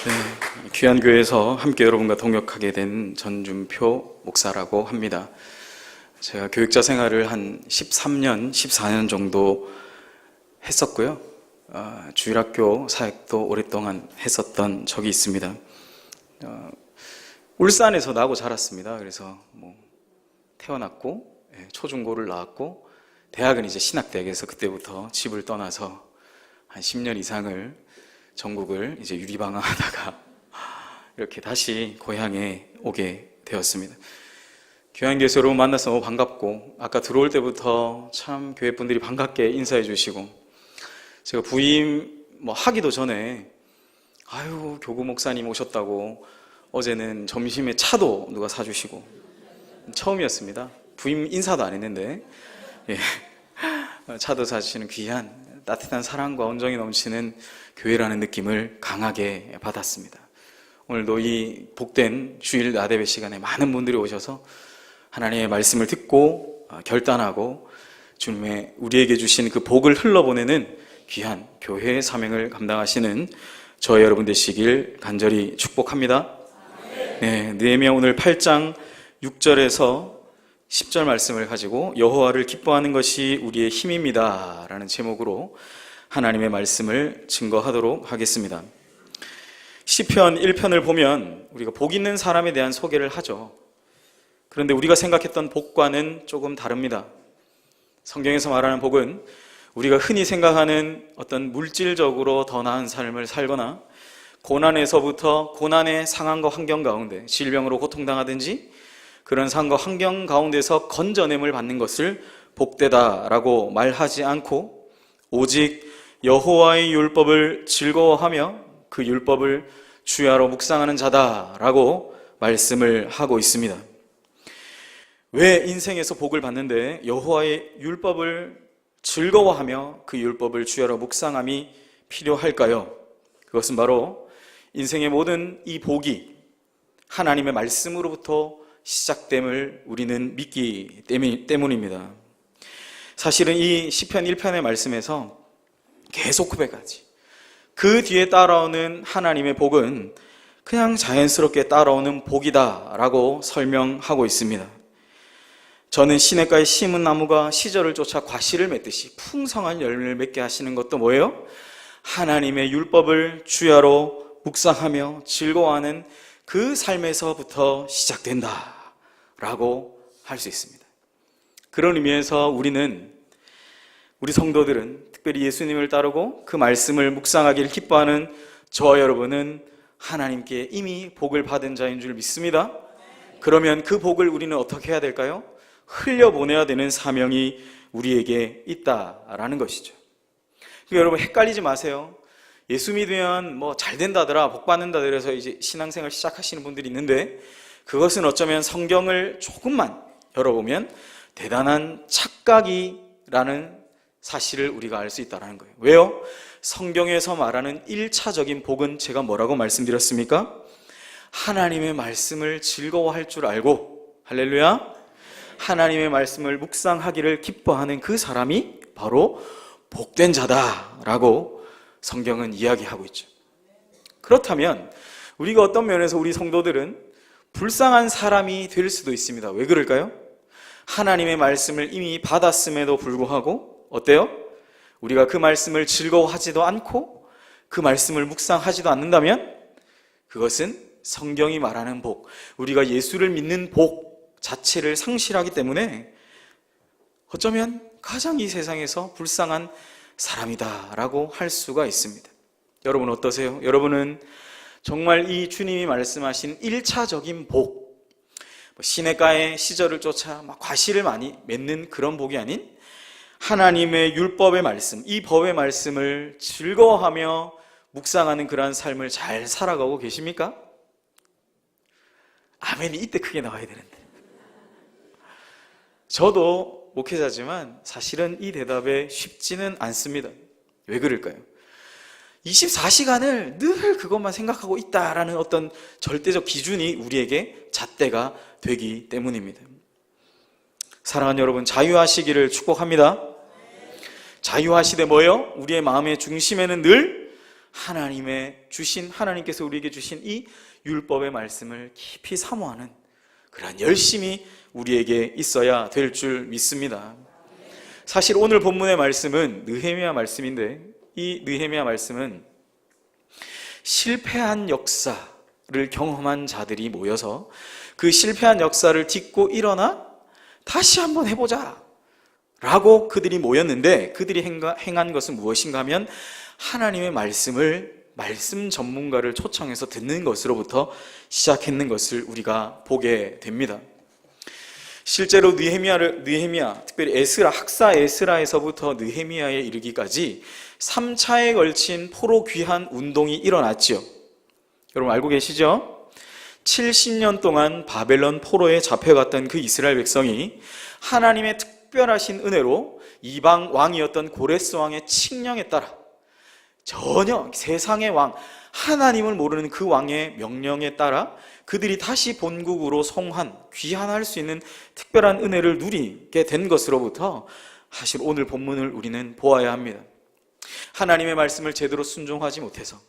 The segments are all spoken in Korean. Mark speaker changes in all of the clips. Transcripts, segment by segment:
Speaker 1: 네, 귀한 교회에서 함께 여러분과 동역하게 된 전준표 목사라고 합니다. 제가 교육자 생활을 한 13년, 14년 정도 했었고요. 주일학교 사역도 오랫동안 했었던 적이 있습니다. 울산에서 나고 자랐습니다. 그래서 태어났고 초중고를 나왔고 대학은 이제 신학대학에서 그때부터 집을 떠나서 한 10년 이상을 전국을 이제 유리방황하다가 이렇게 다시 고향에 오게 되었습니다. 교양교회에서 여러분 만나서 너무 반갑고, 아까 들어올 때부터 참 교회 분들이 반갑게 인사해 주시고, 제가 부임 하기도 전에 아유 교구 목사님 오셨다고 어제는 점심에 차도 누가 사주시고, 처음이었습니다. 부임 인사도 안 했는데 차도 사주시는 귀한 따뜻한 사랑과 온정이 넘치는 교회라는 느낌을 강하게 받았습니다. 오늘도 이 복된 주일 나대배 시간에 많은 분들이 오셔서 하나님의 말씀을 듣고 결단하고 주님의 우리에게 주신 그 복을 흘러보내는 귀한 교회의 사명을 감당하시는 저와 여러분 되시길 간절히 축복합니다. 네, 느헤미야 오늘 8장 6절에서 10절 말씀을 가지고 여호와를 기뻐하는 것이 우리의 힘입니다 라는 제목으로 하나님의 말씀을 증거하도록 하겠습니다. 시편 1편을 보면 우리가 복 있는 사람에 대한 소개를 하죠. 그런데 우리가 생각했던 복과는 조금 다릅니다. 성경에서 말하는 복은 우리가 흔히 생각하는 어떤 물질적으로 더 나은 삶을 살거나 고난에서부터 고난의 상황과 환경 가운데 질병으로 고통당하든지 그런 상황과 환경 가운데서 건져냄을 받는 것을 복되다라고 말하지 않고 오직 여호와의 율법을 즐거워하며 그 율법을 주야로 묵상하는 자다라고 말씀을 하고 있습니다. 왜 인생에서 복을 받는데 여호와의 율법을 즐거워하며 그 율법을 주야로 묵상함이 필요할까요? 그것은 바로 인생의 모든 이 복이 하나님의 말씀으로부터 시작됨을 우리는 믿기 때문입니다. 사실은 이 시편 1편의 말씀에서 계속 고백하지, 그 뒤에 따라오는 하나님의 복은 그냥 자연스럽게 따라오는 복이다 라고 설명하고 있습니다. 저는 시냇가에 심은 나무가 시절을 쫓아 과실을 맺듯이 풍성한 열매를 맺게 하시는 것도 뭐예요? 하나님의 율법을 주야로 묵상하며 즐거워하는 그 삶에서부터 시작된다 라고 할 수 있습니다. 그런 의미에서 우리 성도들은 특별히 예수님을 따르고 그 말씀을 묵상하기를 기뻐하는 저와 여러분은 하나님께 이미 복을 받은 자인 줄 믿습니다. 그러면 그 복을 우리는 어떻게 해야 될까요? 흘려보내야 되는 사명이 우리에게 있다라는 것이죠. 그러니까 여러분 헷갈리지 마세요. 예수 믿으면 잘 된다더라, 복 받는다더라 해서 이제 신앙생활 시작하시는 분들이 있는데, 그것은 어쩌면 성경을 조금만 열어보면 대단한 착각이라는 사실을 우리가 알 수 있다는 거예요. 왜요? 성경에서 말하는 1차적인 복은 제가 뭐라고 말씀드렸습니까? 하나님의 말씀을 즐거워할 줄 알고, 할렐루야, 하나님의 말씀을 묵상하기를 기뻐하는 그 사람이 바로 복된 자다라고 성경은 이야기하고 있죠. 그렇다면 우리가 어떤 면에서 우리 성도들은 불쌍한 사람이 될 수도 있습니다. 왜 그럴까요? 하나님의 말씀을 이미 받았음에도 불구하고 어때요? 우리가 그 말씀을 즐거워하지도 않고 그 말씀을 묵상하지도 않는다면 그것은 성경이 말하는 복, 우리가 예수를 믿는 복 자체를 상실하기 때문에 어쩌면 가장 이 세상에서 불쌍한 사람이다라고 할 수가 있습니다. 여러분 어떠세요? 여러분은 정말 이 주님이 말씀하신 1차적인 복, 시냇가의 시절을 쫓아 과실을 많이 맺는 그런 복이 아닌 하나님의 율법의 말씀, 이 법의 말씀을 즐거워하며 묵상하는 그러한 삶을 잘 살아가고 계십니까? 아멘이 이때 크게 나와야 되는데. 저도 목회자지만 사실은 이 대답에 쉽지는 않습니다. 왜 그럴까요? 24시간을 늘 그것만 생각하고 있다라는 어떤 절대적 기준이 우리에게 잣대가 되기 때문입니다. 사랑하는 여러분, 자유하시기를 축복합니다. 자유하시되 뭐예요? 우리의 마음의 중심에는 늘 하나님께서 우리에게 주신 이 율법의 말씀을 깊이 사모하는 그러한 열심이 우리에게 있어야 될 줄 믿습니다. 사실 오늘 본문의 말씀은 느헤미야 말씀인데, 이 느헤미야 말씀은 실패한 역사를 경험한 자들이 모여서 그 실패한 역사를 딛고 일어나 다시 한번 해보자 라고 그들이 모였는데, 그들이 행한 것은 무엇인가 하면 하나님의 말씀 전문가를 초청해서 듣는 것으로부터 시작했는 것을 우리가 보게 됩니다. 실제로 느헤미야, 특별히 학사 에스라에서부터 느헤미야에 이르기까지 3차에 걸친 포로 귀환 운동이 일어났죠. 여러분 알고 계시죠? 70년 동안 바벨론 포로에 잡혀갔던 그 이스라엘 백성이 하나님의 특별하신 은혜로 이방 왕이었던 고레스 왕의 칙령에 따라 전혀 세상의 왕, 하나님을 모르는 그 왕의 명령에 따라 그들이 다시 본국으로 귀환할 수 있는 특별한 은혜를 누리게 된 것으로부터 사실 오늘 본문을 우리는 보아야 합니다. 하나님의 말씀을 제대로 순종하지 못해서,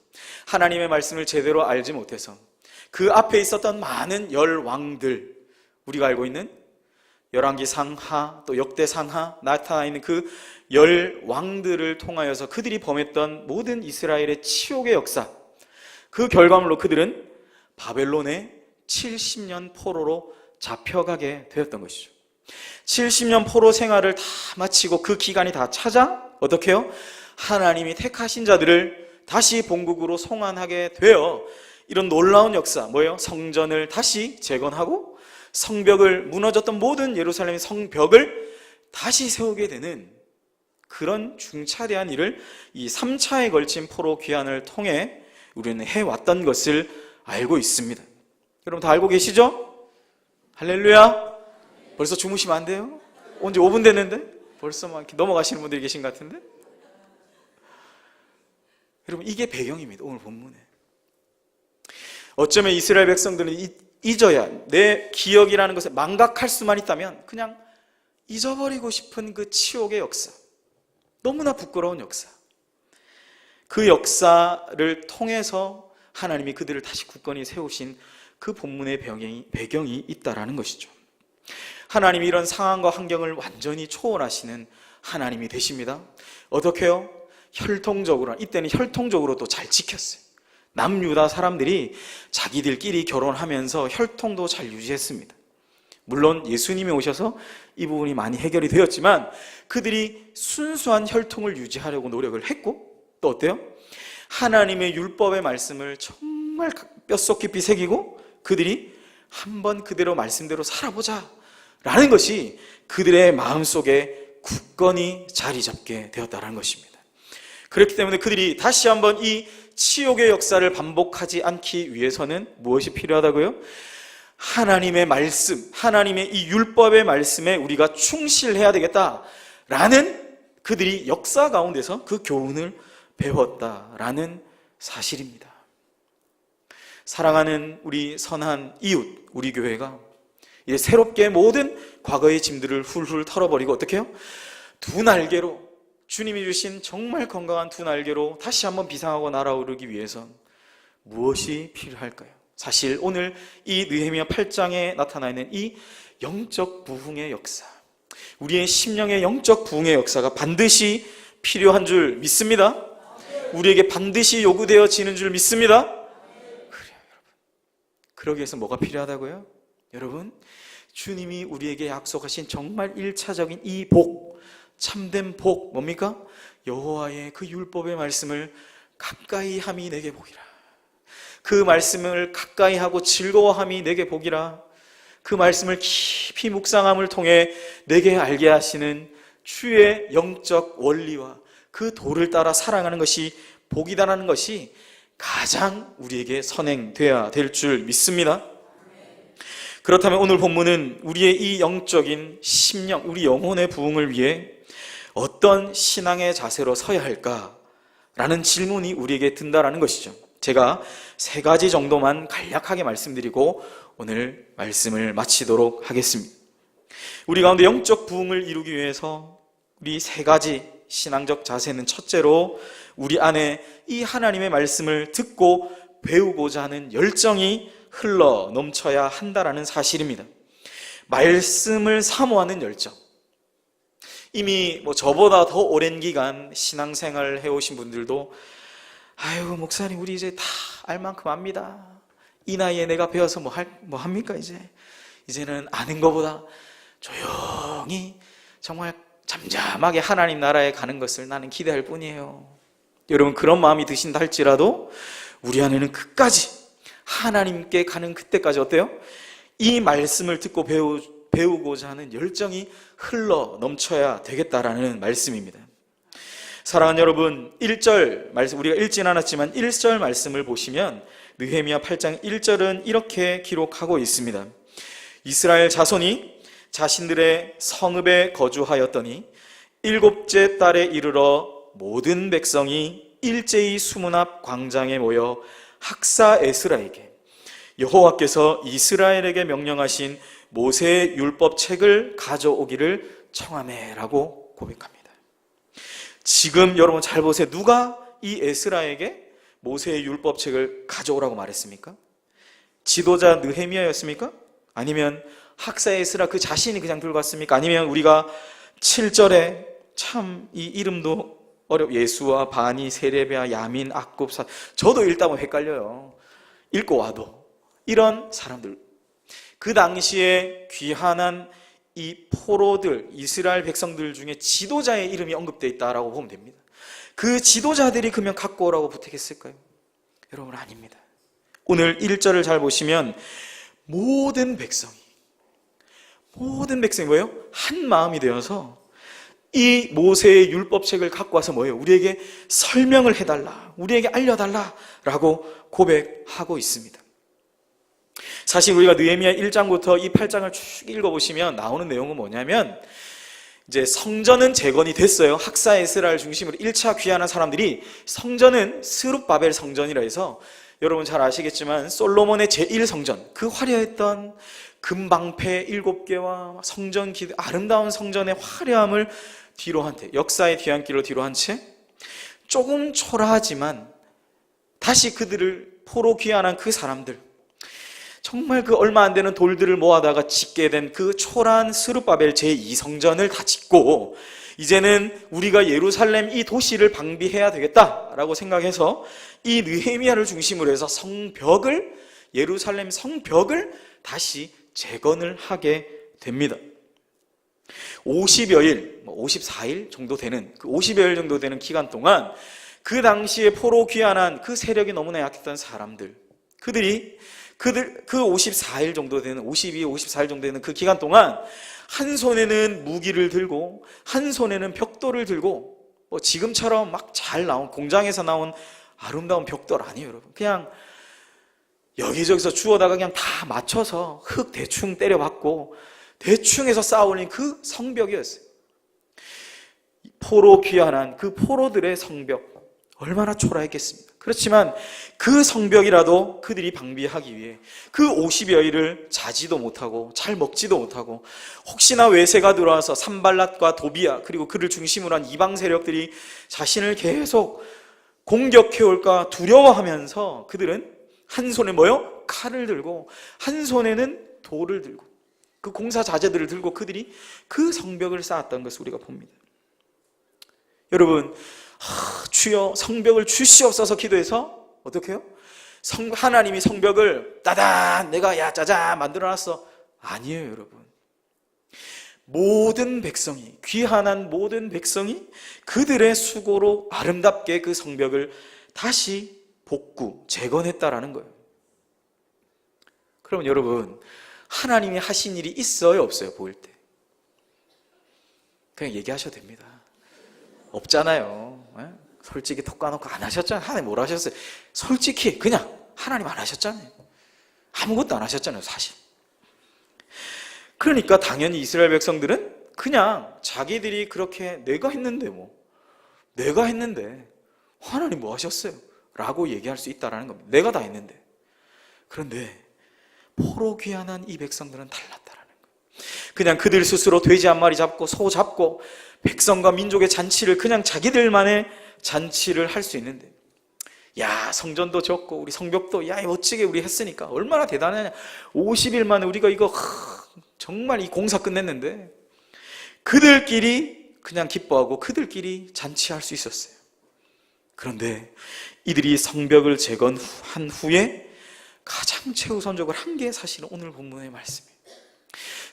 Speaker 1: 하나님의 말씀을 제대로 알지 못해서 그 앞에 있었던 많은 열왕들, 우리가 알고 있는 열왕기 상하 또 역대 상하 나타나 있는 그 열왕들을 통하여서 그들이 범했던 모든 이스라엘의 치욕의 역사, 그 결과물로 그들은 바벨론의 70년 포로로 잡혀가게 되었던 것이죠. 70년 포로 생활을 다 마치고 그 기간이 다 차자 어떻게 해요? 하나님이 택하신 자들을 다시 본국으로 송환하게 되어 이런 놀라운 역사, 뭐예요? 성전을 다시 재건하고 성벽을, 무너졌던 모든 예루살렘의 성벽을 다시 세우게 되는 그런 중차대한 일을 이 3차에 걸친 포로 귀환을 통해 우리는 해왔던 것을 알고 있습니다. 여러분 다 알고 계시죠? 할렐루야. 벌써 주무시면 안 돼요? 언제 5분 됐는데? 벌써 막 이렇게 넘어가시는 분들이 계신 것 같은데? 여러분 이게 배경입니다. 오늘 본문에. 어쩌면 이스라엘 백성들은 잊어야, 내 기억이라는 것을 망각할 수만 있다면 그냥 잊어버리고 싶은 그 치욕의 역사, 너무나 부끄러운 역사, 그 역사를 통해서 하나님이 그들을 다시 굳건히 세우신 그 본문의 배경이 있다라는 것이죠. 하나님이 이런 상황과 환경을 완전히 초월하시는 하나님이 되십니다. 어떻게 해요? 혈통적으로, 이때는 혈통적으로 또 잘 지켰어요. 남유다 사람들이 자기들끼리 결혼하면서 혈통도 잘 유지했습니다. 물론 예수님이 오셔서 이 부분이 많이 해결이 되었지만 그들이 순수한 혈통을 유지하려고 노력을 했고, 또 어때요? 하나님의 율법의 말씀을 정말 뼛속 깊이 새기고 그들이 한번 그대로 말씀대로 살아보자 라는 것이 그들의 마음속에 굳건히 자리 잡게 되었다는 것입니다. 그렇기 때문에 그들이 다시 한번 이 치욕의 역사를 반복하지 않기 위해서는 무엇이 필요하다고요? 하나님의 말씀, 하나님의 이 율법의 말씀에 우리가 충실해야 되겠다라는, 그들이 역사 가운데서 그 교훈을 배웠다라는 사실입니다. 사랑하는 우리 선한 이웃, 우리 교회가 이제 새롭게 모든 과거의 짐들을 훌훌 털어버리고 어떻게 해요? 두 날개로, 주님이 주신 정말 건강한 두 날개로 다시 한번 비상하고 날아오르기 위해선 무엇이 필요할까요? 사실 오늘 이 느헤미야 8장에 나타나 있는 이 영적 부흥의 역사, 우리의 심령의 영적 부흥의 역사가 반드시 필요한 줄 믿습니다. 우리에게 반드시 요구되어지는 줄 믿습니다. 그래요, 여러분. 그러기 위해서 뭐가 필요하다고요? 여러분, 주님이 우리에게 약속하신 정말 1차적인 이 복, 참된 복, 뭡니까? 여호와의 그 율법의 말씀을 가까이 함이 내게 복이라. 그 말씀을 가까이 하고 즐거워함이 내게 복이라. 그 말씀을 깊이 묵상함을 통해 내게 알게 하시는 주의 영적 원리와 그 도를 따라 살아가는 것이 복이다라는 것이 가장 우리에게 선행돼야 될 줄 믿습니다. 그렇다면 오늘 본문은 우리의 이 영적인 심령, 우리 영혼의 부흥을 위해 어떤 신앙의 자세로 서야 할까라는 질문이 우리에게 든다라는 것이죠. 제가 3가지 정도만 간략하게 말씀드리고 오늘 말씀을 마치도록 하겠습니다. 우리 가운데 영적 부흥을 이루기 위해서 우리 3가지 신앙적 자세는, 첫째로 우리 안에 이 하나님의 말씀을 듣고 배우고자 하는 열정이 흘러 넘쳐야 한다라는 사실입니다. 말씀을 사모하는 열정. 이미 저보다 더 오랜 기간 신앙생활을 해오신 분들도 아유 목사님 우리 이제 다 알 만큼 압니다. 이 나이에 내가 배워서 뭐 합니까 이제는 아는 것보다 조용히 정말 잠잠하게 하나님 나라에 가는 것을 나는 기대할 뿐이에요. 여러분 그런 마음이 드신다 할지라도 우리 안에는 끝까지 하나님께 가는 그때까지 어때요? 이 말씀을 듣고 배우고자 하는 열정이 흘러 넘쳐야 되겠다라는 말씀입니다. 사랑하는 여러분, 1절 말씀, 우리가 읽진 않았지만 1절 말씀을 보시면 느헤미야 8장 1절은 이렇게 기록하고 있습니다. 이스라엘 자손이 자신들의 성읍에 거주하였더니 7째 달에 이르러 모든 백성이 일제히 수문 앞 광장에 모여 학사 에스라에게 여호와께서 이스라엘에게 명령하신 모세의 율법책을 가져오기를 청하매라고 고백합니다. 지금 여러분 잘 보세요. 누가 이 에스라에게 모세의 율법책을 가져오라고 말했습니까? 지도자 느헤미야였습니까? 아니면 학사 에스라 그 자신이 그냥 들고 왔습니까? 아니면 우리가 7절에 참 이 이름도 예수와 바니, 세레비아, 야민, 악굽, 저도 읽다 보면 헷갈려요. 읽고 와도 이런 사람들, 그 당시에 귀환한 이 포로들, 이스라엘 백성들 중에 지도자의 이름이 언급되어 있다라고 보면 됩니다. 그 지도자들이 그러면 갖고 오라고 부탁했을까요? 여러분 아닙니다. 오늘 1절을 잘 보시면 모든 백성이 뭐예요? 한 마음이 되어서 이 모세의 율법책을 갖고 와서 뭐예요? 우리에게 설명을 해달라, 우리에게 알려달라라고 고백하고 있습니다. 사실 우리가 느헤미야 1장부터 이 8장을 쭉 읽어보시면 나오는 내용은 뭐냐면 이제 성전은 재건이 됐어요. 학사 에스라를 중심으로 1차 귀환한 사람들이 성전은 스룹바벨 성전이라 해서 여러분 잘 아시겠지만 솔로몬의 제1성전, 그 화려했던 금방패 7개와 성전 기대, 아름다운 성전의 화려함을 뒤로 한 채, 역사의 뒤안길로 뒤로 한 채 조금 초라하지만 다시 그들을 포로 귀환한 그 사람들, 정말 그 얼마 안 되는 돌들을 모아다가 짓게 된 그 초라한 스룹바벨 제2성전을 다 짓고 이제는 우리가 예루살렘 이 도시를 방비해야 되겠다라고 생각해서 이 느헤미야를 중심으로 해서 성벽을, 예루살렘 성벽을 다시 재건을 하게 됩니다. 50여일, 54일 정도 되는, 그 50여일 정도 되는 기간 동안 그 당시에 포로 귀환한 그 세력이 너무나 약했던 사람들, 그들이 그 54일 정도 되는, 52, 54일 정도 되는 그 기간 동안 한 손에는 무기를 들고 한 손에는 벽돌을 들고, 지금처럼 막 잘 나온 공장에서 나온 아름다운 벽돌 아니에요, 여러분. 그냥 여기저기서 주워다가 그냥 다 맞춰서 흙 대충 때려박고 대충 해서 쌓아올린 그 성벽이었어요. 포로 귀환한 그 포로들의 성벽, 얼마나 초라했겠습니까? 그렇지만 그 성벽이라도 그들이 방비하기 위해 그 50여일을 자지도 못하고 잘 먹지도 못하고, 혹시나 외세가 들어와서 산발랏과 도비야 그리고 그를 중심으로 한 이방 세력들이 자신을 계속 공격해올까 두려워하면서 그들은 한 손에 칼을 들고 한 손에는 돌을 들고 그 공사 자재들을 들고 그들이 그 성벽을 쌓았던 것을 우리가 봅니다. 여러분, 주여 성벽을 주시옵소서 기도해서 어떻게 해요? 하나님이 성벽을 따단 내가 짜잔 만들어놨어. 아니에요, 여러분. 모든 백성이, 귀환한 모든 백성이 그들의 수고로 아름답게 그 성벽을 다시 재건했다라는 거예요. 그럼 여러분, 하나님이 하신 일이 있어요, 없어요? 보일 때 그냥 얘기하셔도 됩니다. 없잖아요. 솔직히 톡 까놓고 안 하셨잖아요. 하나님 뭘 하셨어요? 솔직히 그냥 하나님 안 하셨잖아요. 아무것도 안 하셨잖아요, 사실. 그러니까 당연히 이스라엘 백성들은 그냥 자기들이 그렇게 내가 했는데 하나님 뭐 하셨어요? 라고 얘기할 수 있다는 겁니다. 내가 다 했는데. 그런데 포로 귀환한 이 백성들은 달랐다라는 거예요. 그냥 그들 스스로 돼지 한 마리 잡고 소 잡고 백성과 민족의 잔치를 그냥 자기들만의 잔치를 할 수 있는데, 야, 성전도 졌고 우리 성벽도 야 멋지게 우리 했으니까 얼마나 대단하냐, 50일 만에 우리가 이거 정말 이 공사 끝냈는데, 그들끼리 그냥 기뻐하고 그들끼리 잔치할 수 있었어요. 그런데 이들이 성벽을 재건한 후에 가장 최우선적으로 한 게 사실은 오늘 본문의 말씀이에요.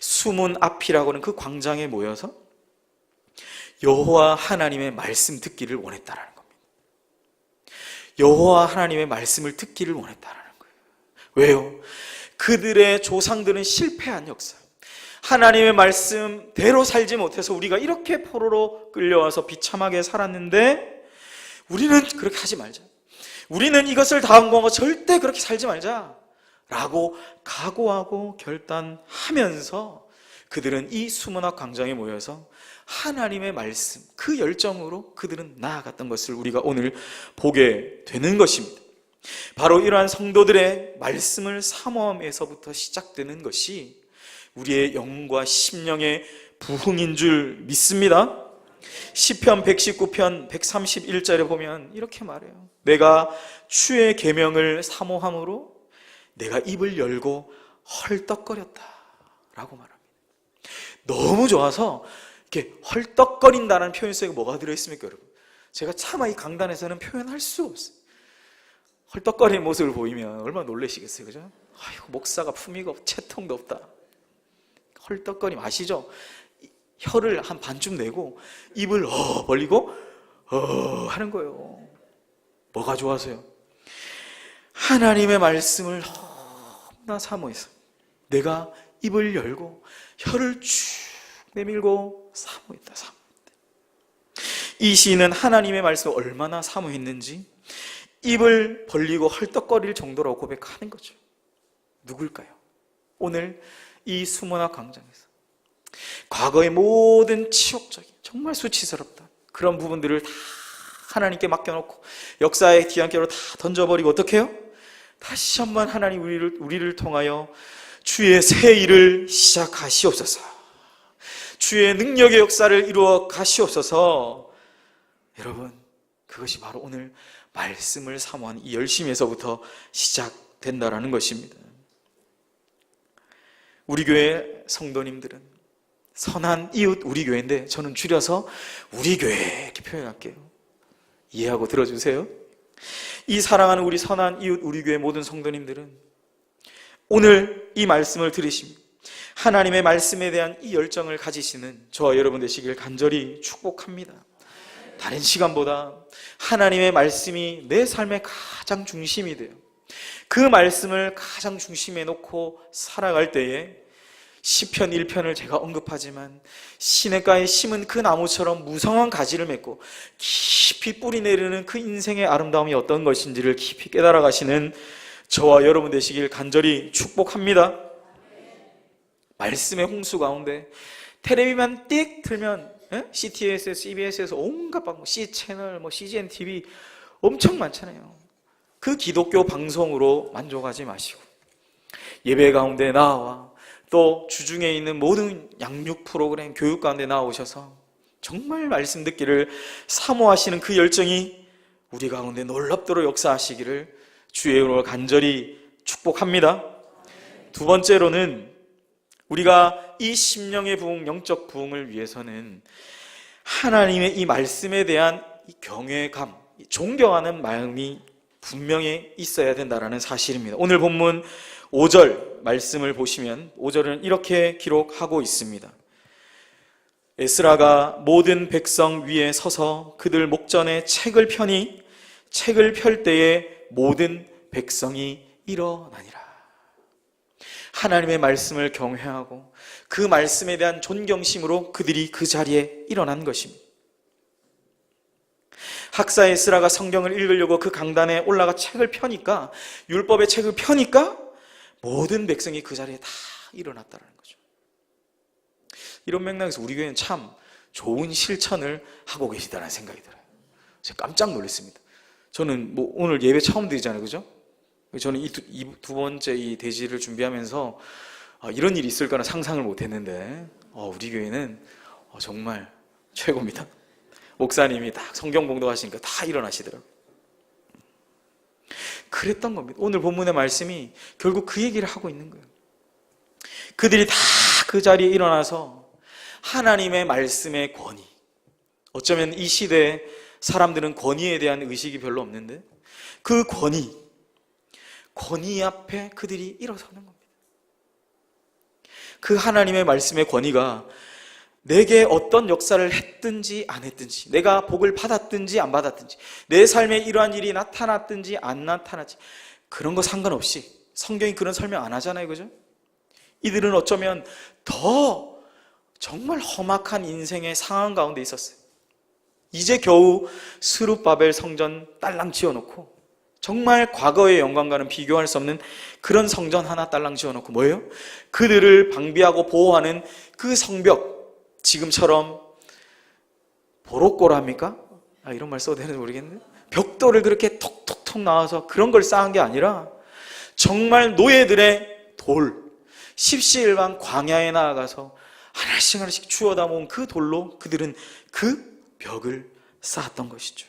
Speaker 1: 수문 앞이라고는 그 광장에 모여서 여호와 하나님의 말씀 듣기를 원했다라는 겁니다. 여호와 하나님의 말씀을 듣기를 원했다라는 거예요. 왜요? 그들의 조상들은 실패한 역사, 하나님의 말씀대로 살지 못해서 우리가 이렇게 포로로 끌려와서 비참하게 살았는데, 우리는 그렇게 하지 말자, 우리는 이것을 당하고 절대 그렇게 살지 말자 라고 각오하고 결단하면서 그들은 이 수문학 광장에 모여서 하나님의 말씀, 그 열정으로 그들은 나아갔던 것을 우리가 오늘 보게 되는 것입니다. 바로 이러한 성도들의 말씀을 사모함에서부터 시작되는 것이 우리의 영과 심령의 부흥인 줄 믿습니다. 시편 119편 131절에 보면 이렇게 말해요. 내가 주의 계명을 사모함으로 내가 입을 열고 헐떡거렸다 라고 말합니다. 너무 좋아서 이렇게 헐떡거린다는 표현 속에 뭐가 들어있습니까, 여러분? 제가 차마 이 강단에서는 표현할 수가 없어요. 헐떡거리는 모습을 보이면 얼마나 놀라시겠어요, 그죠? 아이고, 목사가 품위가 없고 채통도 없다. 헐떡거림 아시죠? 혀를 한 반쯤 내고 입을 벌리고 하는 거예요. 뭐가 좋아서요? 하나님의 말씀을 너무나 사모해서 내가 입을 열고 혀를 쭉 내밀고 사모했다. 이 시인은 하나님의 말씀을 얼마나 사모했는지 입을 벌리고 헐떡거릴 정도라고 고백하는 거죠. 누굴까요? 오늘 이 수문학 광장에서 과거의 모든 치욕적인, 정말 수치스럽다 그런 부분들을 다 하나님께 맡겨놓고 역사의 뒤안길로 다 던져버리고 어떻게 해요? 다시 한번 하나님 우리를 통하여 주의 새 일을 시작하시옵소서, 주의 능력의 역사를 이루어 가시옵소서. 여러분, 그것이 바로 오늘 말씀을 사모하는 이 열심에서부터 시작된다라는 것입니다. 우리 교회 성도님들은 선한 이웃 우리 교회인데 저는 줄여서 우리 교회 이렇게 표현할게요. 이해하고 들어주세요. 이 사랑하는 우리 선한 이웃 우리 교회 모든 성도님들은 오늘 이 말씀을 들으시면 하나님의 말씀에 대한 이 열정을 가지시는 저와 여러분 되시길 간절히 축복합니다. 다른 시간보다 하나님의 말씀이 내 삶의 가장 중심이 돼요. 그 말씀을 가장 중심에 놓고 살아갈 때에 시편 1편을 제가 언급하지만 시냇가에 심은 그 나무처럼 무성한 가지를 맺고 깊이 뿌리 내리는 그 인생의 아름다움이 어떤 것인지를 깊이 깨달아 가시는 저와 여러분 되시길 간절히 축복합니다. 말씀의 홍수 가운데 텔레비만 띡 틀면 CTS에서 CBS에서 온갖 방송, C채널, CGN TV 엄청 많잖아요. 그 기독교 방송으로 만족하지 마시고 예배 가운데 나와 또 주중에 있는 모든 양육 프로그램, 교육 가운데 나오셔서 정말 말씀 듣기를 사모하시는 그 열정이 우리 가운데 놀랍도록 역사하시기를 주의 이름으로 간절히 축복합니다. 두 번째로는 우리가 이 심령의 부흥, 영적 부흥을 위해서는 하나님의 이 말씀에 대한 이 경외감, 존경하는 마음이 분명히 있어야 된다는 사실입니다. 오늘 본문 5절 말씀을 보시면 5절은 이렇게 기록하고 있습니다. 에스라가 모든 백성 위에 서서 그들 목전에 책을 펴니 책을 펼 때에 모든 백성이 일어나니라. 하나님의 말씀을 경외하고 그 말씀에 대한 존경심으로 그들이 그 자리에 일어난 것입니다. 학사 에스라가 성경을 읽으려고 그 강단에 올라가 책을 펴니까, 율법의 책을 펴니까 모든 백성이 그 자리에 다 일어났다는 거죠. 이런 맥락에서 우리 교회는 참 좋은 실천을 하고 계시다는 생각이 들어요. 제가 깜짝 놀랐습니다. 저는 오늘 예배 처음 드리잖아요, 그죠? 저는 이 두 번째 이 대지를 준비하면서 이런 일이 있을 거는 상상을 못 했는데 우리 교회는 정말 최고입니다. 목사님이 딱 성경 봉독하시니까 다 일어나시더라고요. 그랬던 겁니다. 오늘 본문의 말씀이 결국 그 얘기를 하고 있는 거예요. 그들이 다 그 자리에 일어나서 하나님의 말씀의 권위, 어쩌면 이 시대에 사람들은 권위에 대한 의식이 별로 없는데 그 권위 앞에 그들이 일어서는 겁니다. 그 하나님의 말씀의 권위가 내게 어떤 역사를 했든지 안 했든지, 내가 복을 받았든지 안 받았든지, 내 삶에 이러한 일이 나타났든지 안 나타났지, 그런 거 상관없이, 성경이 그런 설명 안 하잖아요, 그죠? 이들은 어쩌면 더 정말 험악한 인생의 상황 가운데 있었어요. 이제 겨우 스룹바벨 성전 딸랑 지어놓고, 정말 과거의 영광과는 비교할 수 없는 그런 성전 하나 딸랑 지어놓고, 뭐예요? 그들을 방비하고 보호하는 그 성벽, 지금처럼 보로꼬라 합니까? 이런 말 써도 되는지 모르겠는데, 벽돌을 그렇게 톡톡톡 나와서 그런 걸 쌓은 게 아니라 정말 노예들의 돌, 십시일반 광야에 나아가서 하나씩 주워다 모은 그 돌로 그들은 그 벽을 쌓았던 것이죠.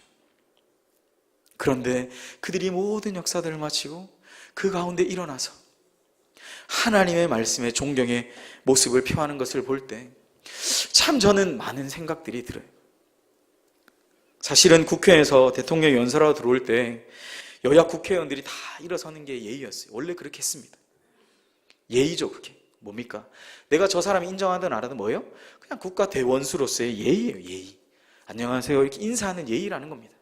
Speaker 1: 그런데 그들이 모든 역사들을 마치고 그 가운데 일어나서 하나님의 말씀에 존경의 모습을 표하는 것을 볼 때 참 저는 많은 생각들이 들어요. 사실은 국회에서 대통령이 연설하러 들어올 때 여야 국회의원들이 다 일어서는 게 예의였어요. 원래 그렇게 했습니다. 예의죠, 그게. 뭡니까? 내가 저 사람이 인정하든 안 하든 뭐예요? 그냥 국가 대원수로서의 예의예요, 예의. 안녕하세요, 이렇게 인사하는 예의라는 겁니다.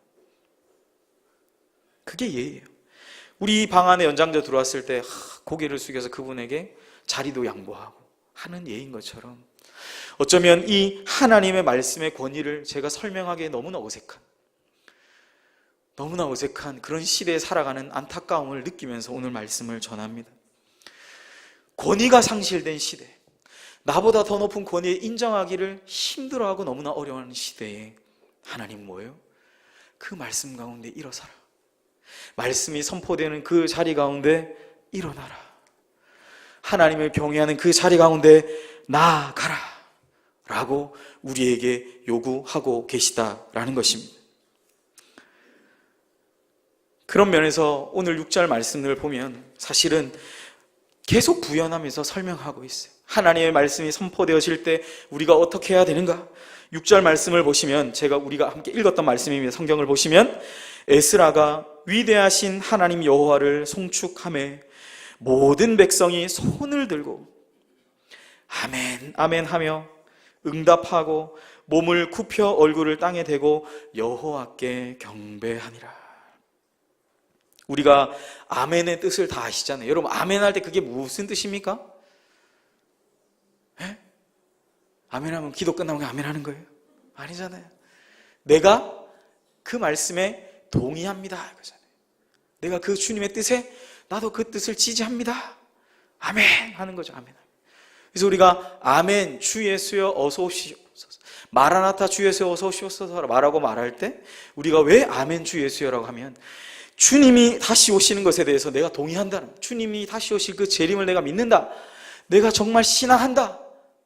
Speaker 1: 그게 예의예요. 우리 방 안에 연장자 들어왔을 때 고개를 숙여서 그분에게 자리도 양보하고 하는 예인 것처럼, 어쩌면 이 하나님의 말씀의 권위를 제가 설명하기에 너무나 어색한 그런 시대에 살아가는 안타까움을 느끼면서 오늘 말씀을 전합니다. 권위가 상실된 시대, 나보다 더 높은 권위에 인정하기를 힘들어하고 너무나 어려워하는 시대에 하나님은 뭐예요? 그 말씀 가운데 일어서라. 말씀이 선포되는 그 자리 가운데 일어나라. 하나님을 경외하는 그 자리 가운데 나아가라 라고 우리에게 요구하고 계시다라는 것입니다. 그런 면에서 오늘 6절 말씀을 보면 사실은 계속 부연하면서 설명하고 있어요. 하나님의 말씀이 선포되어질 때 우리가 어떻게 해야 되는가? 6절 말씀을 보시면, 우리가 함께 읽었던 말씀입니다. 성경을 보시면 에스라가 위대하신 하나님 여호와를 송축하매 모든 백성이 손을 들고 아멘 아멘 하며 응답하고 몸을 굽혀 얼굴을 땅에 대고 여호와께 경배하니라. 우리가 아멘의 뜻을 다 아시잖아요. 여러분, 아멘 할 때 그게 무슨 뜻입니까? 에? 아멘 하면 기도 끝나면 아멘 하는 거예요? 아니잖아요. 내가 그 말씀에 동의합니다 이거잖아요. 내가 그 주님의 뜻에 나도 그 뜻을 지지합니다. 아멘 하는 거죠. 아멘. 그래서 우리가 아멘 주 예수여 어서 오시옵소서, 마라나타 주 예수여 어서 오시옵소서 말할 때 우리가 왜 아멘 주 예수여라고 하면, 주님이 다시 오시는 것에 대해서 내가 동의한다는, 주님이 다시 오실 그 재림을 내가 믿는다, 내가 정말 신앙한다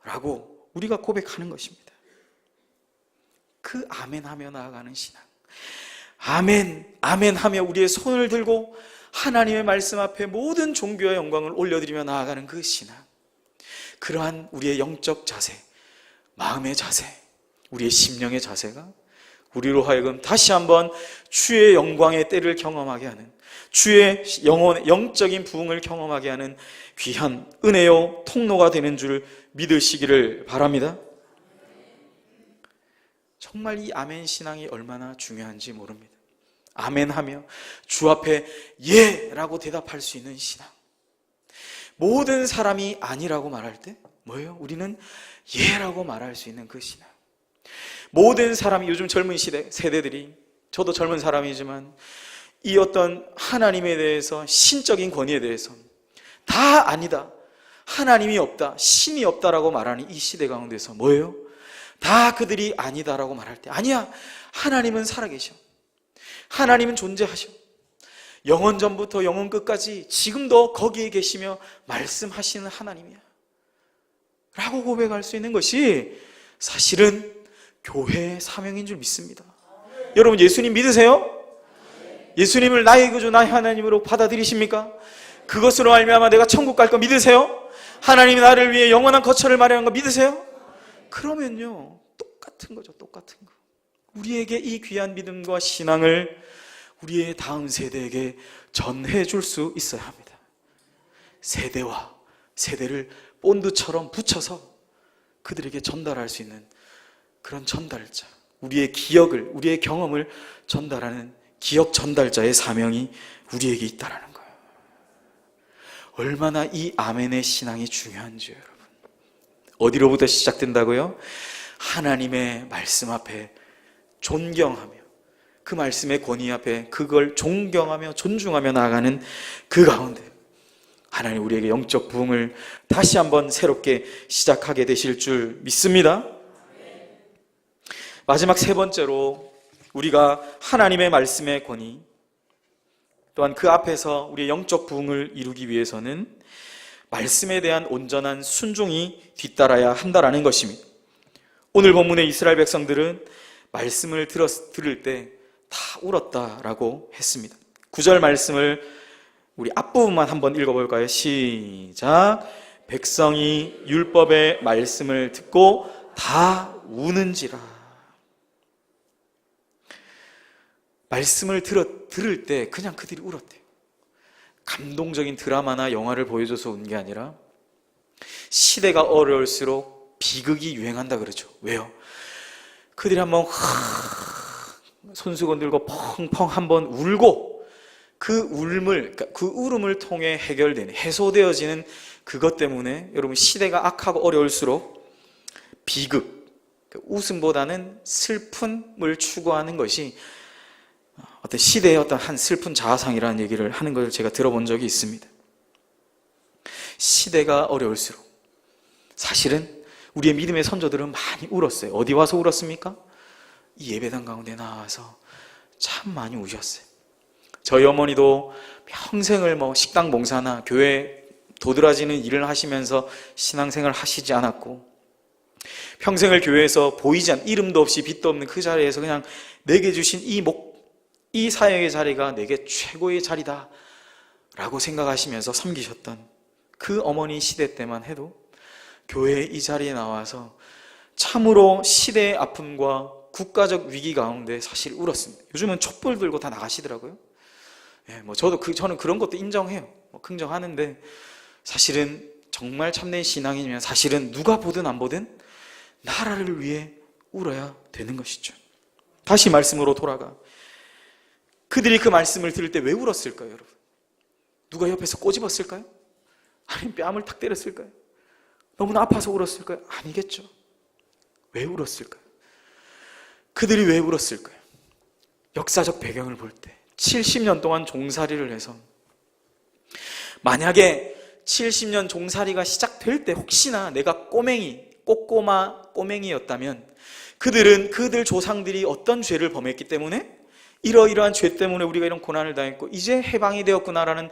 Speaker 1: 라고 우리가 고백하는 것입니다. 그 아멘 하며 나아가는 신앙, 아멘 아멘 하며 우리의 손을 들고 하나님의 말씀 앞에 모든 종교의 영광을 올려드리며 나아가는 그 신앙, 그러한 우리의 영적 자세, 마음의 자세, 우리의 심령의 자세가 우리로 하여금 다시 한번 주의 영광의 때를 경험하게 하는, 주의 영적인 부흥을 경험하게 하는 귀한 은혜요 통로가 되는 줄 믿으시기를 바랍니다. 정말 이 아멘 신앙이 얼마나 중요한지 모릅니다. 아멘 하며 주 앞에 예 라고 대답할 수 있는 신앙. 모든 사람이 아니라고 말할 때 뭐예요? 우리는 예 라고 말할 수 있는 그 신앙. 모든 사람이, 요즘 젊은 세대들이, 저도 젊은 사람이지만 이 어떤 하나님에 대해서, 신적인 권위에 대해서 다 아니다, 하나님이 없다, 신이 없다라고 말하는 이 시대 가운데서 뭐예요? 다 그들이 아니다라고 말할 때, 아니야, 하나님은 살아계셔, 하나님은 존재하셔, 영원 전부터 영원 끝까지 지금도 거기에 계시며 말씀하시는 하나님이야 라고 고백할 수 있는 것이 사실은 교회의 사명인 줄 믿습니다. 여러분 예수님 믿으세요? 예수님을 나의 구주 나의 하나님으로 받아들이십니까? 그것으로 말미암아 내가 천국 갈 거 믿으세요? 하나님이 나를 위해 영원한 거처를 마련한 거 믿으세요? 그러면요 똑같은 거죠. 똑같은 거. 우리에게 이 귀한 믿음과 신앙을 우리의 다음 세대에게 전해줄 수 있어야 합니다. 세대와 세대를 본드처럼 붙여서 그들에게 전달할 수 있는 그런 전달자, 우리의 기억을, 우리의 경험을 전달하는 기억 전달자의 사명이 우리에게 있다는 거예요. 얼마나 이 아멘의 신앙이 중요한지요, 여러분. 어디로부터 시작된다고요? 하나님의 말씀 앞에 존경하며 그 말씀의 권위 앞에 그걸 존경하며 존중하며 나아가는 그 가운데 하나님 우리에게 영적 부흥을 다시 한번 새롭게 시작하게 되실 줄 믿습니다. 마지막 세 번째로 우리가 하나님의 말씀의 권위 또한 그 앞에서 우리의 영적 부흥을 이루기 위해서는 말씀에 대한 온전한 순종이 뒤따라야 한다라는 것입니다. 오늘 본문의 이스라엘 백성들은 말씀을 들을 때 다 울었다라고 했습니다. 9절 말씀을 우리 앞부분만 한번 읽어볼까요? 시작. 백성이 율법의 말씀을 듣고 다 우는지라. 말씀을 들을 때 그냥 그들이 울었대요. 감동적인 드라마나 영화를 보여줘서 운 게 아니라 시대가 어려울수록 비극이 유행한다 그러죠. 왜요? 그들이 한번 손수건 들고 펑펑 한번 울고 그 울음을 통해 해결되는, 해소되어지는 그것 때문에 여러분 시대가 악하고 어려울수록 비극, 웃음보다는 슬픔을 추구하는 것이 어떤 시대의 어떤 한 슬픈 자아상이라는 얘기를 하는 것을 제가 들어본 적이 있습니다. 시대가 어려울수록 사실은 우리의 믿음의 선조들은 많이 울었어요. 어디 와서 울었습니까? 이 예배당 가운데 나와서 참 많이 우셨어요. 저희 어머니도 평생을 식당 봉사나 교회 도드라지는 일을 하시면서 신앙생활을 하시지 않았고 평생을 교회에서 보이지 않는 이름도 없이 빛도 없는 그 자리에서 그냥 내게 주신 이 사역의 자리가 내게 최고의 자리다 라고 생각하시면서 섬기셨던 그 어머니 시대 때만 해도 교회의 이 자리에 나와서 참으로 시대의 아픔과 국가적 위기 가운데 사실 울었습니다. 요즘은 촛불 들고 다 나가시더라고요. 저는 그런 것도 인정해요. 긍정하는데 사실은 정말 참된 신앙이면 사실은 누가 보든 안 보든 나라를 위해 울어야 되는 것이죠. 다시 말씀으로 돌아가. 그들이 그 말씀을 들을 때 왜 울었을까요, 여러분? 누가 옆에서 꼬집었을까요? 아니면 뺨을 탁 때렸을까요? 너무나 아파서 울었을까요? 아니겠죠. 왜 울었을까요? 그들이 왜 울었을까요? 역사적 배경을 볼 때 70년 동안 종살이를 해서 만약에 70년 종살이가 시작될 때 혹시나 내가 꼬꼬마 꼬맹이였다면 그들 조상들이 어떤 죄를 범했기 때문에 이러이러한 죄 때문에 우리가 이런 고난을 당했고 이제 해방이 되었구나라는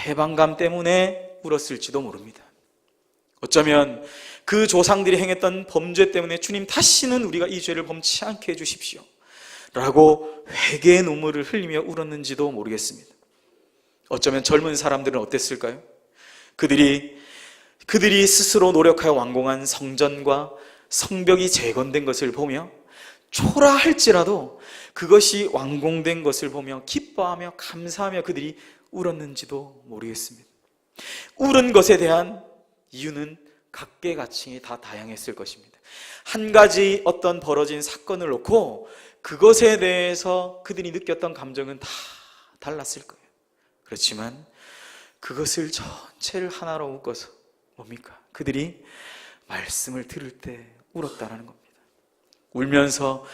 Speaker 1: 해방감 때문에 울었을지도 모릅니다. 어쩌면 그 조상들이 행했던 범죄 때문에 주님 다시는 우리가 이 죄를 범치 않게 해주십시오 라고 회개의 눈물을 흘리며 울었는지도 모르겠습니다. 어쩌면 젊은 사람들은 어땠을까요? 그들이 스스로 노력하여 완공한 성전과 성벽이 재건된 것을 보며 초라할지라도 그것이 완공된 것을 보며 기뻐하며 감사하며 그들이 울었는지도 모르겠습니다. 울은 것에 대한 이유는 각계각층이 다 다양했을 것입니다. 한 가지 어떤 벌어진 사건을 놓고 그것에 대해서 그들이 느꼈던 감정은 다 달랐을 거예요. 그렇지만 그것을 전체를 하나로 묶어서 뭡니까? 그들이 말씀을 들을 때 울었다라는 겁니다. 울면서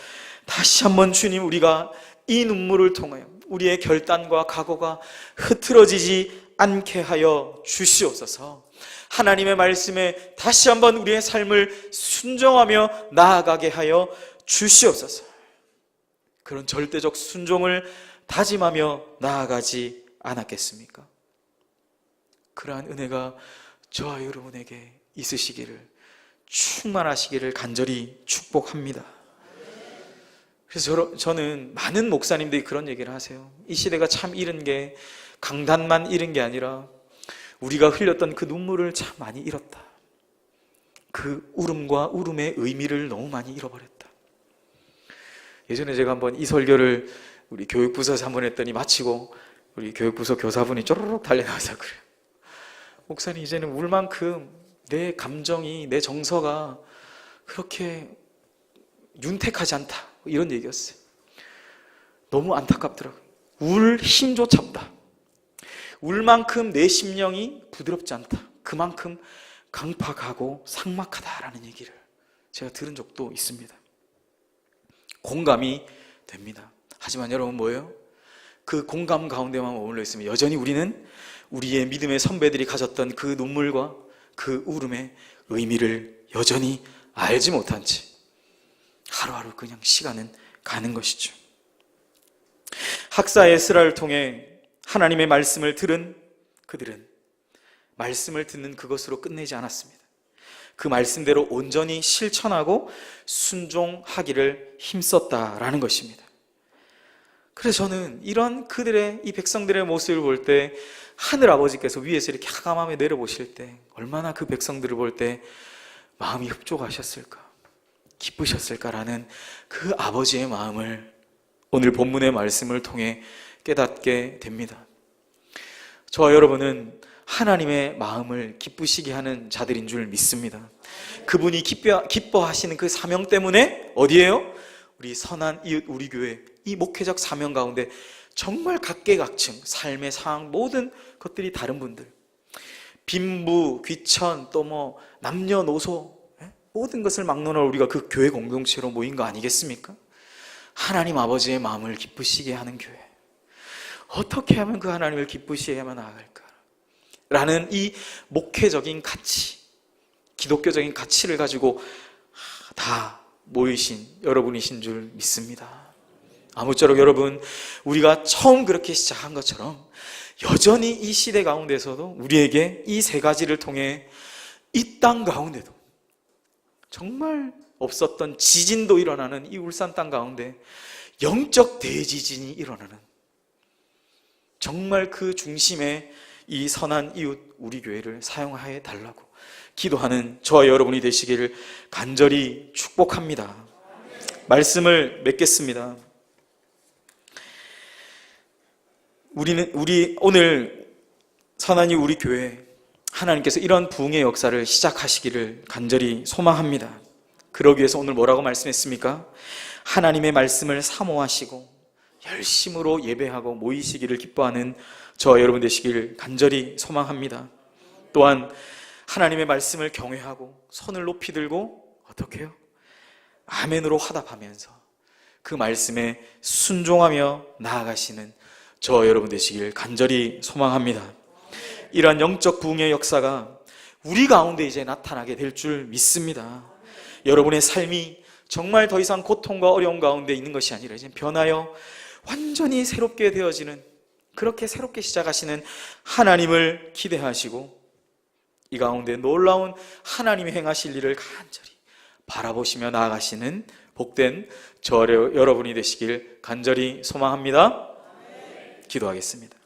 Speaker 1: 다시 한번 주님 우리가 이 눈물을 통하여 우리의 결단과 각오가 흐트러지지 않게 하여 주시옵소서. 하나님의 말씀에 다시 한번 우리의 삶을 순종하며 나아가게 하여 주시옵소서. 그런 절대적 순종을 다짐하며 나아가지 않았겠습니까? 그러한 은혜가 저와 여러분에게 있으시기를 충만하시기를 간절히 축복합니다. 그래서 저는 많은 목사님들이 그런 얘기를 하세요. 이 시대가 참 잃은 게 강단만 잃은 게 아니라 우리가 흘렸던 그 눈물을 참 많이 잃었다. 그 울음과 울음의 의미를 너무 많이 잃어버렸다. 예전에 제가 한번 이 설교를 우리 교육부서에서 한번 했더니 마치고 우리 교육부서 교사분이 쪼르륵 달려나와서 그래요. 목사님, 이제는 울 만큼 내 감정이, 내 정서가 그렇게 윤택하지 않다, 이런 얘기였어요. 너무 안타깝더라고요. 울 힘조차 없다. 울 만큼 내 심령이 부드럽지 않다. 그만큼 강팍하고 삭막하다라는 얘기를 제가 들은 적도 있습니다. 공감이 됩니다. 하지만 여러분, 뭐예요? 그 공감 가운데만 머물러 있으면 여전히 우리는 우리의 믿음의 선배들이 가졌던 그 눈물과 그 울음의 의미를 여전히 알지 못한 채 하루하루 그냥 시간은 가는 것이죠. 학사 에스라를 통해 하나님의 말씀을 들은 그들은 말씀을 듣는 그것으로 끝내지 않았습니다. 그 말씀대로 온전히 실천하고 순종하기를 힘썼다라는 것입니다. 그래서 저는 이런 그들의, 이 백성들의 모습을 볼 때 하늘 아버지께서 위에서 이렇게 하감함에 내려보실 때 얼마나 그 백성들을 볼 때 마음이 흡족하셨을까, 기쁘셨을까라는 그 아버지의 마음을 오늘 본문의 말씀을 통해 깨닫게 됩니다. 저와 여러분은 하나님의 마음을 기쁘시게 하는 자들인 줄 믿습니다. 그분이 기뻐하시는 그 사명 때문에 어디에요? 우리 선한 이웃 우리 교회, 이 목회적 사명 가운데 정말 각계각층 삶의 상황 모든 것들이 다른 분들, 빈부, 귀천, 또 뭐 남녀노소 모든 것을 막론하고 우리가 그 교회 공동체로 모인 거 아니겠습니까? 하나님 아버지의 마음을 기쁘시게 하는 교회. 어떻게 하면 그 하나님을 기쁘시게 하면 나아갈까? 라는 이 목회적인 가치, 기독교적인 가치를 가지고 다 모이신 여러분이신 줄 믿습니다. 아무쪼록 여러분, 우리가 처음 그렇게 시작한 것처럼 여전히 이 시대 가운데서도 우리에게 이 세 가지를 통해 이 땅 가운데도 정말 없었던 지진도 일어나는 이 울산 땅 가운데 영적 대지진이 일어나는, 정말 그 중심에 이 선한 이웃 우리 교회를 사용하여 달라고 기도하는 저와 여러분이 되시기를 간절히 축복합니다. 말씀을 맺겠습니다. 우리 오늘 선한 이웃 우리 교회, 하나님께서 이런 부흥의 역사를 시작하시기를 간절히 소망합니다. 그러기 위해서 오늘 뭐라고 말씀했습니까? 하나님의 말씀을 사모하시고 열심으로 예배하고 모이시기를 기뻐하는 저와 여러분 되시기를 간절히 소망합니다. 또한 하나님의 말씀을 경외하고 손을 높이 들고 어떻게 해요? 아멘으로 화답하면서 그 말씀에 순종하며 나아가시는 저와 여러분 되시기를 간절히 소망합니다. 이러한 영적 부흥의 역사가 우리 가운데 이제 나타나게 될 줄 믿습니다. 여러분의 삶이 정말 더 이상 고통과 어려움 가운데 있는 것이 아니라 이제 변하여 완전히 새롭게 되어지는, 그렇게 새롭게 시작하시는 하나님을 기대하시고 이 가운데 놀라운 하나님이 행하실 일을 간절히 바라보시며 나아가시는 복된 저 여러분이 되시길 간절히 소망합니다. 기도하겠습니다.